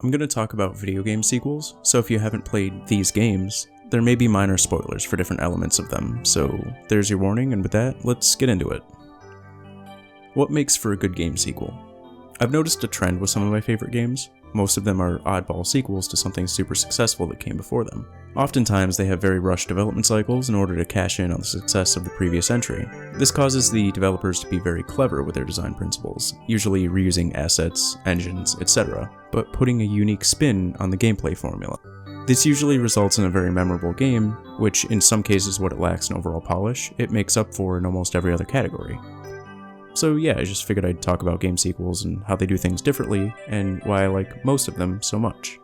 I'm going to talk about video game sequels, so if you haven't played these games, there may be minor spoilers for different elements of them, so there's your warning, and with that, let's get into it. What makes for a good game sequel? I've noticed a trend with some of my favorite games. Most of them are oddball sequels to something super successful that came before them. Oftentimes, they have very rushed development cycles in order to cash in on the success of the previous entry. This causes the developers to be very clever with their design principles, usually reusing assets, engines, etc., but putting a unique spin on the gameplay formula. This usually results in a very memorable game, which in some cases what it lacks in overall polish, it makes up for in almost every other category. So yeah, I just figured I'd talk about game sequels and how they do things differently, and why I like most of them so much.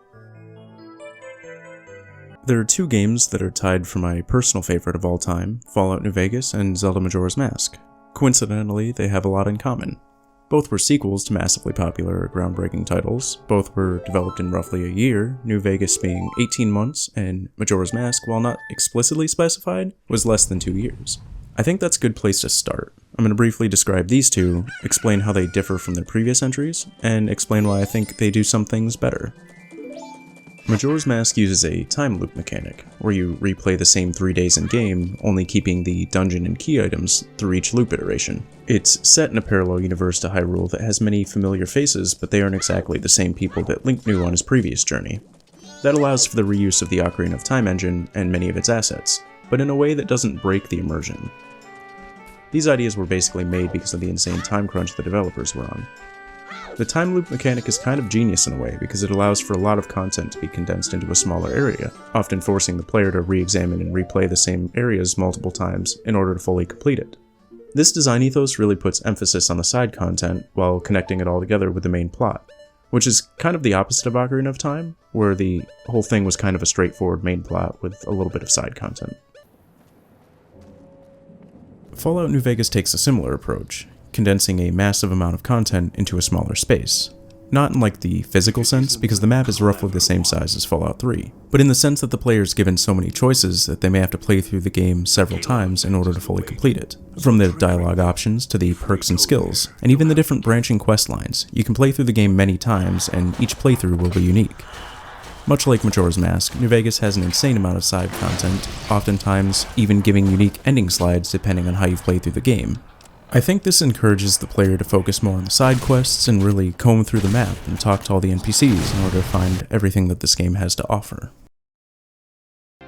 There are two games that are tied for my personal favorite of all time, Fallout New Vegas and Zelda Majora's Mask. Coincidentally, they have a lot in common. Both were sequels to massively popular or groundbreaking titles. Both were developed in roughly a year, New Vegas being 18 months, and Majora's Mask, while not explicitly specified, was less than 2 years. I think that's a good place to start. I'm going to briefly describe these two, explain how they differ from their previous entries, and explain why I think they do some things better. Majora's Mask uses a time loop mechanic, where you replay the same 3 days in-game, only keeping the dungeon and key items through each loop iteration. It's set in a parallel universe to Hyrule that has many familiar faces, but they aren't exactly the same people that Link knew on his previous journey. That allows for the reuse of the Ocarina of Time engine and many of its assets, but in a way that doesn't break the immersion. These ideas were basically made because of the insane time crunch the developers were on. The time loop mechanic is kind of genius in a way because it allows for a lot of content to be condensed into a smaller area, often forcing the player to re-examine and replay the same areas multiple times in order to fully complete it. This design ethos really puts emphasis on the side content while connecting it all together with the main plot, which is kind of the opposite of Ocarina of Time, where the whole thing was kind of a straightforward main plot with a little bit of side content. Fallout New Vegas takes a similar approach, condensing a massive amount of content into a smaller space. Not in like the physical sense, because the map is roughly the same size as Fallout 3, but in the sense that the player is given so many choices that they may have to play through the game several times in order to fully complete it. From the dialogue options to the perks and skills, and even the different branching quest lines, you can play through the game many times and each playthrough will be unique. Much like Majora's Mask, New Vegas has an insane amount of side content, oftentimes even giving unique ending slides depending on how you've played through the game. I think this encourages the player to focus more on the side quests and really comb through the map and talk to all the NPCs in order to find everything that this game has to offer.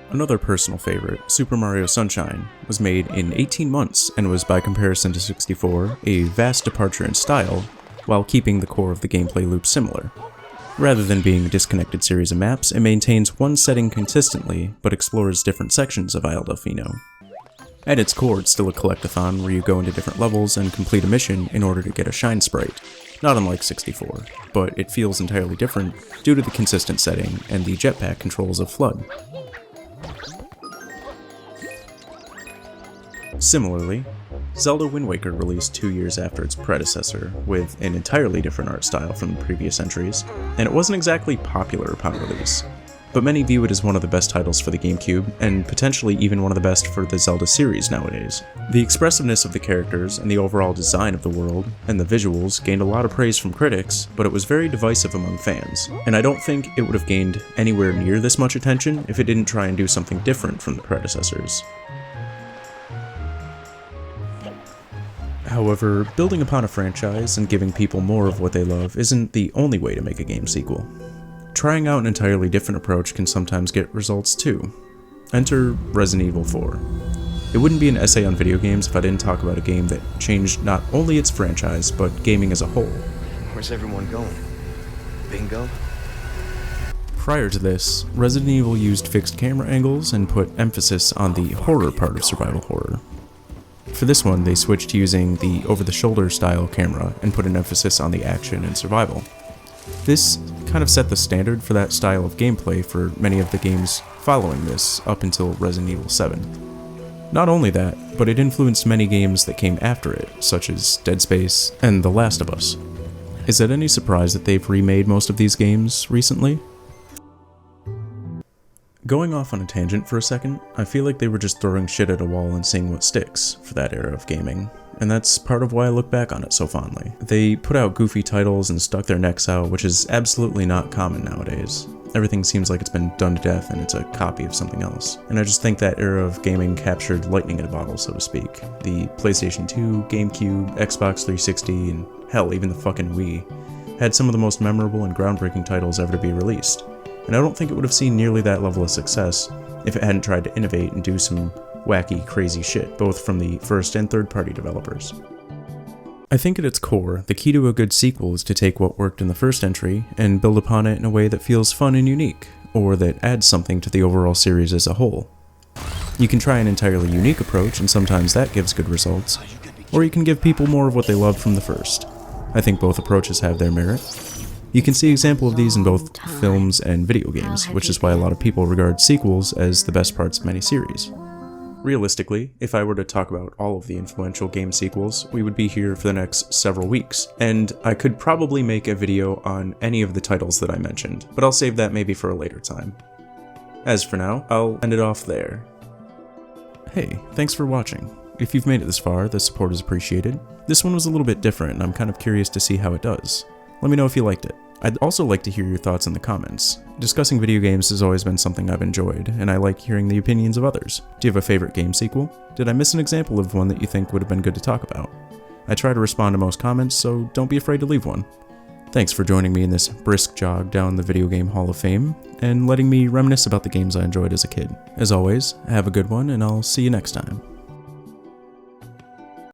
Another personal favorite, Super Mario Sunshine, was made in 18 months and was, by comparison to 64, a vast departure in style, while keeping the core of the gameplay loop similar. Rather than being a disconnected series of maps, it maintains one setting consistently, but explores different sections of Isle Delfino. At its core, it's still a collectathon where you go into different levels and complete a mission in order to get a shine sprite, not unlike 64, but it feels entirely different due to the consistent setting and the jetpack controls of Flood. Similarly, Zelda Wind Waker released 2 years after its predecessor, with an entirely different art style from the previous entries, and it wasn't exactly popular upon release, but many view it as one of the best titles for the GameCube, and potentially even one of the best for the Zelda series nowadays. The expressiveness of the characters and the overall design of the world and the visuals gained a lot of praise from critics, but it was very divisive among fans, and I don't think it would have gained anywhere near this much attention if it didn't try and do something different from the predecessors. However, building upon a franchise and giving people more of what they love isn't the only way to make a game sequel. Trying out an entirely different approach can sometimes get results too. Enter Resident Evil 4. It wouldn't be an essay on video games if I didn't talk about a game that changed not only its franchise, but gaming as a whole. Where's everyone going? Bingo? Prior to this, Resident Evil used fixed camera angles and put emphasis on the horror part of survival horror. For this one, they switched to using the over-the-shoulder style camera and put an emphasis on the action and survival. This kind of set the standard for that style of gameplay for many of the games following this up until Resident Evil 7. Not only that, but it influenced many games that came after it, such as Dead Space and The Last of Us. Is it any surprise that they've remade most of these games recently? Going off on a tangent for a second, I feel like they were just throwing shit at a wall and seeing what sticks for that era of gaming. and that's part of why I look back on it so fondly. They put out goofy titles and stuck their necks out, which is absolutely not common nowadays. Everything seems like it's been done to death and it's a copy of something else. And I just think that era of gaming captured lightning in a bottle, so to speak. The PlayStation 2, GameCube, Xbox 360, and hell, even the fucking Wii, had some of the most memorable and groundbreaking titles ever to be released. And I don't think it would have seen nearly that level of success if it hadn't tried to innovate and do some wacky, crazy shit, both from the first and third-party developers. I think at its core, the key to a good sequel is to take what worked in the first entry and build upon it in a way that feels fun and unique, or that adds something to the overall series as a whole. You can try an entirely unique approach, and sometimes that gives good results, or you can give people more of what they loved from the first. I think both approaches have their merit. You can see examples of these in both films and video games, which is why a lot of people regard sequels as the best parts of any series. Realistically, if I were to talk about all of the influential game sequels, we would be here for the next several weeks, and I could probably make a video on any of the titles that I mentioned, but I'll save that maybe for a later time. As for now, I'll end it off there. Hey, thanks for watching. If you've made it this far, the support is appreciated. This one was a little bit different, and I'm kind of curious to see how it does. Let me know if you liked it. I'd also like to hear your thoughts in the comments. Discussing video games has always been something I've enjoyed, and I like hearing the opinions of others. Do you have a favorite game sequel? Did I miss an example of one that you think would have been good to talk about? I try to respond to most comments, so don't be afraid to leave one. Thanks for joining me in this brisk jog down the Video Game Hall of Fame, and letting me reminisce about the games I enjoyed as a kid. As always, have a good one, and I'll see you next time.